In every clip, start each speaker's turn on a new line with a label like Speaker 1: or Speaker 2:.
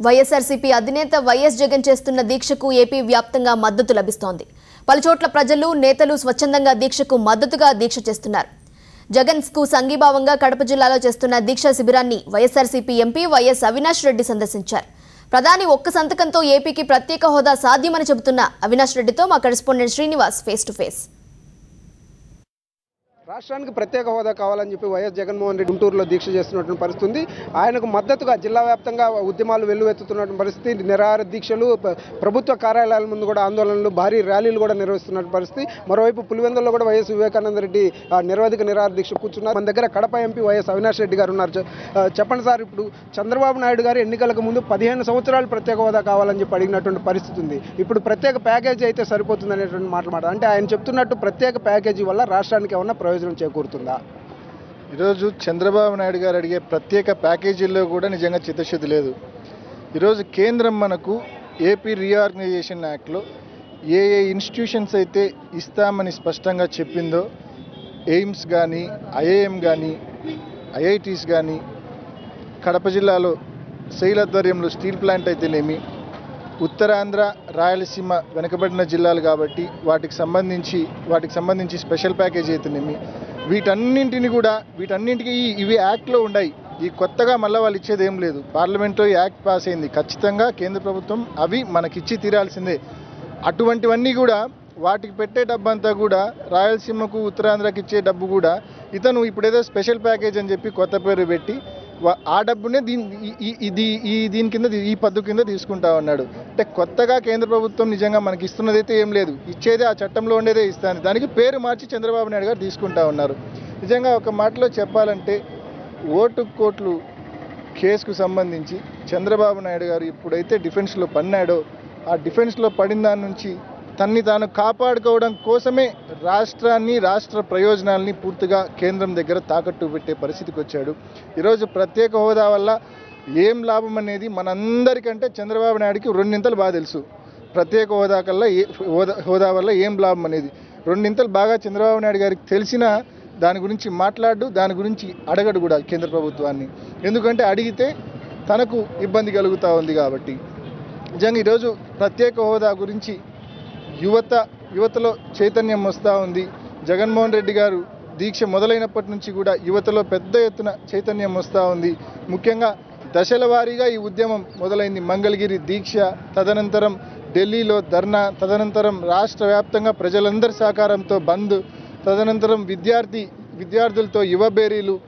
Speaker 1: వైఎస్ఆర్సీపీ అధినేత వైఎస్ జగన్ చేస్తున్న దీక్షకు ఏపీ వ్యాప్తంగా మద్దతు లభిస్తోంది. పలుచోట్ల ప్రజలు, నేతలు స్వచ్ఛందంగా దీక్షకు మద్దతుగా దీక్ష చేస్తున్నారు. జగన్ కు సంఘీభావంగా కడప జిల్లాలో చేస్తున్న దీక్షా శిబిరాన్ని వైఎస్ఆర్సీపీ ఎంపీ వైఎస్ అవినాష్ రెడ్డి సందర్శించారు. ప్రధాని ఒక్క సంతకంతో ఏపీకి ప్రత్యేక హోదా సాధ్యమని చెబుతున్న అవినాష్ రెడ్డితో మా correspondent Srinivas face to face.
Speaker 2: రాష్ట్రానికి ప్రత్యేక హోదా కావాలని చెప్పి వైఎస్ జగన్మోహన్ రెడ్డి గుంటూరులో దీక్ష చేస్తున్నటువంటి పరిస్థితి ఉంది. ఆయనకు మద్దతుగా జిల్లా వ్యాప్తంగా ఉద్యమాలు వెల్లువెత్తుతున్నటువంటి పరిస్థితి. నిరాహార దీక్షలు, ప్రభుత్వ కార్యాలయాల ముందు కూడా ఆందోళనలు, భారీ ర్యాలీలు కూడా నిర్వహిస్తున్న పరిస్థితి. మరోవైపు పులివెందుల్లో కూడా వైఎస్ వివేకానంద రెడ్డి నిరవధిక నిరాహార దీక్ష కూర్చున్నారు. మన దగ్గర కడప ఎంపీ వైఎస్ అవినాష్ రెడ్డి గారు ఉన్నారు. చెప్పండి సార్, ఇప్పుడు చంద్రబాబు నాయుడు గారు ఎన్నికలకు ముందు 15 సంవత్సరాలు ప్రత్యేక హోదా కావాలని చెప్పి అడిగినటువంటి పరిస్థితి ఉంది. ఇప్పుడు ప్రత్యేక ప్యాకేజీ అయితే సరిపోతుంది అనేటువంటి మాట అంటే ఆయన చెప్తున్నట్టు ప్రత్యేక ప్యాకేజీ వల్ల రాష్ట్రానికి ఏమన్నా ప్రయోజనం చేకూరుతుందా?
Speaker 3: ఈరోజు చంద్రబాబు నాయుడు గారు అడిగే ప్రత్యేక ప్యాకేజీల్లో కూడా నిజంగా చిత్తశుద్ధి లేదు. ఈరోజు కేంద్రం మనకు ఏపీ రీఆర్గనైజేషన్ యాక్ట్లో ఏ ఇన్స్టిట్యూషన్స్ అయితే ఇస్తామని స్పష్టంగా చెప్పిందో, ఎయిమ్స్ కానీ, ఐఐఎం కానీ, ఐఐటీస్ కానీ, కడప జిల్లాలో సెయిల్ ఆధ్వర్యంలో స్టీల్ ప్లాంట్ అయితేనేమి, ఉత్తరాంధ్ర, రాయలసీమ వెనుకబడిన జిల్లాలు కాబట్టి వాటికి సంబంధించి స్పెషల్ ప్యాకేజీ అయితేనేమి, వీటన్నింటికి ఇవి యాక్ట్లో ఉన్నాయి. ఈ కొత్తగా మళ్ళీ వాళ్ళు ఇచ్చేది ఏం లేదు. పార్లమెంట్లో యాక్ట్ పాస్ అయింది. ఖచ్చితంగా కేంద్ర ప్రభుత్వం అవి మనకిచ్చి తీరాల్సిందే. అటువంటివన్నీ కూడా వాటికి పెట్టే డబ్బు అంతా కూడా రాయలసీమకు, ఉత్తరాంధ్రకి ఇచ్చే డబ్బు కూడా ఇతను ఇప్పుడేదో స్పెషల్ ప్యాకేజ్ అని చెప్పి కొత్త పేరు పెట్టి ఆ డబ్బునే దీని కింద, ఈ పద్దు కింద తీసుకుంటా ఉన్నాడు. అంటే కొత్తగా కేంద్ర ప్రభుత్వం నిజంగా మనకి ఇస్తున్నదైతే ఏం లేదు. ఇచ్చేదే ఆ చట్టంలో ఉండేదే ఇస్తుంది. దానికి పేరు మార్చి చంద్రబాబు నాయుడు గారు తీసుకుంటా ఉన్నారు. నిజంగా ఒక మాటలో చెప్పాలంటే, ఓటు కోట్లు కేసుకు సంబంధించి చంద్రబాబు నాయుడు గారు ఎప్పుడైతే డిఫెన్స్లో పన్నాడో, ఆ డిఫెన్స్లో పడిన దాని నుంచి తన్ని తాను కాపాడుకోవడం కోసమే రాష్ట్రాన్ని, రాష్ట్ర ప్రయోజనాల్ని పూర్తిగా కేంద్రం దగ్గర తాకట్టు పెట్టే పరిస్థితికి వచ్చాడు. ఈరోజు ప్రత్యేక హోదా వల్ల ఏం లాభం అనేది మనందరికంటే చంద్రబాబు నాయుడికి 2 బాగా తెలుసు. ప్రత్యేక హోదా వల్ల ఏం లాభం అనేది 2 బాగా చంద్రబాబు నాయుడు గారికి తెలిసినా దాని గురించి మాట్లాడు, దాని గురించి అడగడు కూడా కేంద్ర ప్రభుత్వాన్ని. ఎందుకంటే అడిగితే తనకు ఇబ్బంది కలుగుతూ ఉంది కాబట్టి. నిజంగా ఈరోజు ప్రత్యేక హోదా గురించి యువతలో చైతన్యం వస్తూ ఉంది. జగన్మోహన్ రెడ్డి గారు దీక్ష మొదలైనప్పటి నుంచి కూడా యువతలో పెద్ద ఎత్తున చైతన్యం వస్తూ ఉంది. ముఖ్యంగా దశల వారీగా ఈ ఉద్యమం మొదలైంది. మంగళగిరి దీక్ష, తదనంతరం ఢిల్లీలో ధర్నా, తదనంతరం రాష్ట్ర వ్యాప్తంగా ప్రజలందరి సహకారంతో బంద్, తదనంతరం విద్యార్థులతో యువబేరీలు,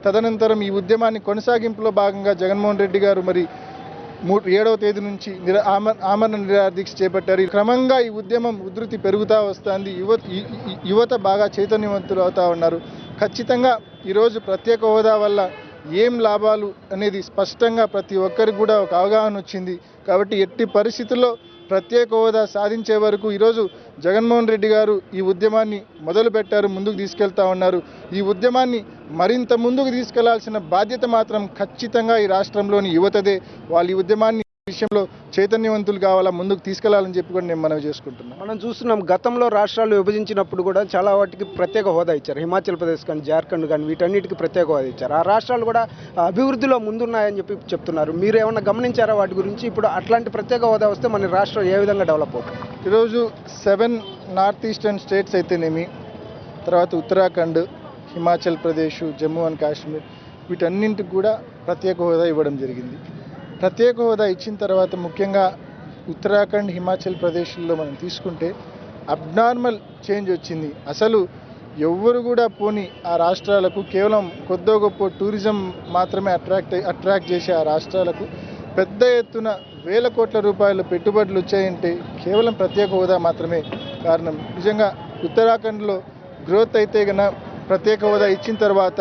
Speaker 3: తదనంతరం ఈ ఉద్యమాన్ని కొనసాగింపులో భాగంగా జగన్మోహన్ రెడ్డి గారు మరి 7వ తేదీ నుంచి ఆమరణ నిరాహార దీక్ష చేపట్టారు. క్రమంగా ఈ ఉద్యమం ఉధృతి పెరుగుతూ వస్తుంది. యువత బాగా చైతన్యవంతులు అవుతూ ఉన్నారు. ఖచ్చితంగా ఈరోజు ప్రత్యేక హోదా వల్ల ఏం లాభాలు అనేది స్పష్టంగా ప్రతి ఒక్కరికి కూడా ఒక అవగాహన వచ్చింది. కాబట్టి ఎట్టి పరిస్థితుల్లో ప్రత్యేక హోదా సాధించే వరకు ఈరోజు జగన్మోహన్ రెడ్డి గారు ఈ ఉద్యమాన్ని మొదలుపెట్టారు, ముందుకు తీసుకెళ్తా ఉన్నారు. ఈ ఉద్యమాన్ని మరింత ముందుకు తీసుకెళ్లాల్సిన బాధ్యత మాత్రం ఖచ్చితంగా ఈ రాష్ట్రంలోని యువతదే. వాళ్ళు ఈ ఉద్యమాన్ని విషయంలో చైతన్యవంతులు కావాలా, ముందుకు తీసుకెళ్లాలని చెప్పి కూడా నేను మనవి చేసుకుంటున్నాను.
Speaker 2: మనం చూస్తున్నాం, గతంలో రాష్ట్రాలు విభజించినప్పుడు కూడా చాలా వాటికి ప్రత్యేక హోదా ఇచ్చారు. హిమాచల్ ప్రదేశ్ కానీ, జార్ఖండ్ కానీ, వీటన్నిటికీ ప్రత్యేక హోదా ఇచ్చారు. ఆ రాష్ట్రాలు కూడా అభివృద్ధిలో ముందున్నాయని చెప్పి చెప్తున్నారు. మీరు ఏమన్నా గమనించారా వాటి గురించి? ఇప్పుడు అట్లాంటి ప్రత్యేక హోదా వస్తే మన రాష్ట్రం ఏ విధంగా డెవలప్ అవుతుంది?
Speaker 3: ఈరోజు 7 నార్త్ ఈస్టర్న్ స్టేట్స్ అయితేనేమి, తర్వాత ఉత్తరాఖండ్, హిమాచల్ ప్రదేశ్, జమ్మూ అండ్ కాశ్మీర్, వీటన్నింటికి కూడా ప్రత్యేక హోదా ఇవ్వడం జరిగింది. ప్రత్యేక హోదా ఇచ్చిన తర్వాత ముఖ్యంగా ఉత్తరాఖండ్, హిమాచల్ ప్రదేశ్లో మనం తీసుకుంటే అబ్నార్మల్ చేంజ్ వచ్చింది. అసలు ఎవ్వరు కూడా పోని ఆ రాష్ట్రాలకు కేవలం కొద్దో గొప్ప టూరిజం మాత్రమే అట్రాక్ట్ చేసే ఆ రాష్ట్రాలకు పెద్ద ఎత్తున వేల కోట్ల రూపాయల పెట్టుబడులు వచ్చాయంటే కేవలం ప్రత్యేక హోదా మాత్రమే కారణం. నిజంగా ఉత్తరాఖండ్లో గ్రోత్ అయితే కన్నా ప్రత్యేక హోదా ఇచ్చిన తర్వాత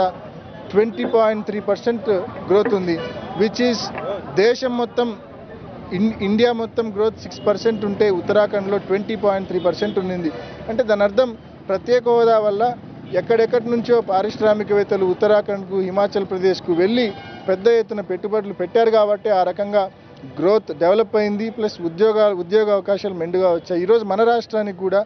Speaker 3: 20.3% గ్రోత్ ఉంది. విచ్ ఈజ్ దేశం మొత్తం, ఇండియా మొత్తం గ్రోత్ 6% ఉంటే ఉత్తరాఖండ్లో 20.3% ఉంది. అంటే దాని అర్థం ప్రత్యేక హోదా వల్ల ఎక్కడెక్కడి నుంచో పారిశ్రామికవేత్తలు ఉత్తరాఖండ్కు, హిమాచల్ ప్రదేశ్కు వెళ్ళి పెద్ద ఎత్తున పెట్టుబడులు పెట్టారు కాబట్టి ఆ రకంగా గ్రోత్ డెవలప్ అయింది. ప్లస్ ఉద్యోగ అవకాశాలు మెండుగా వచ్చాయి. ఈరోజు మన రాష్ట్రానికి కూడా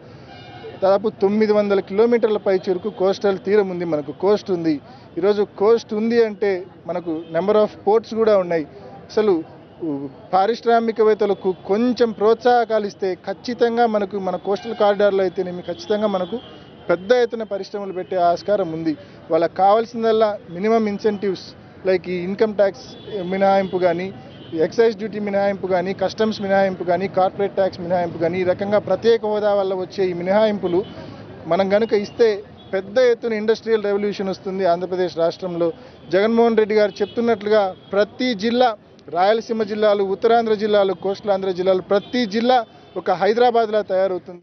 Speaker 3: దాదాపు 900 కిలోమీటర్ల పై చెరుకు కోస్టల్ తీరం ఉంది. మనకు కోస్ట్ ఉంది. ఈరోజు కోస్ట్ ఉంది అంటే మనకు నెంబర్ ఆఫ్ పోర్ట్స్ కూడా ఉన్నాయి. అసలు పారిశ్రామికవేత్తలకు కొంచెం ప్రోత్సాహకాలు ఇస్తే ఖచ్చితంగా మన కోస్టల్ కారిడార్లో అయితేనేమి ఖచ్చితంగా మనకు పెద్ద ఎత్తున పరిశ్రమలు పెట్టే ఆస్కారం ఉంది. వాళ్ళకి కావాల్సిందల్లా మినిమం ఇన్సెంటివ్స్ లైక్ ఈ ఇన్కమ్ ట్యాక్స్ మినహాయింపు కానీ, ఎక్సైజ్ డ్యూటీ మినహాయింపు కానీ, కస్టమ్స్ మినహాయింపు కానీ, కార్పొరేట్ ట్యాక్స్ మినహాయింపు కానీ, ఈ రకంగా ప్రత్యేక హోదా వల్ల వచ్చే ఈ మినహాయింపులు మనం కనుక ఇస్తే పెద్ద ఎత్తున ఇండస్ట్రియల్ రెవల్యూషన్ వస్తుంది ఆంధ్రప్రదేశ్ రాష్ట్రంలో. జగన్మోహన్ రెడ్డి గారు చెప్తున్నట్లుగా ప్రతి జిల్లా, రాయలసీమ జిల్లాలు, ఉత్తరాంధ్ర జిల్లాలు, కోస్టల్ ఆంధ్ర జిల్లాలు, ప్రతి జిల్లా ఒక హైదరాబాద్లా తయారవుతుంది.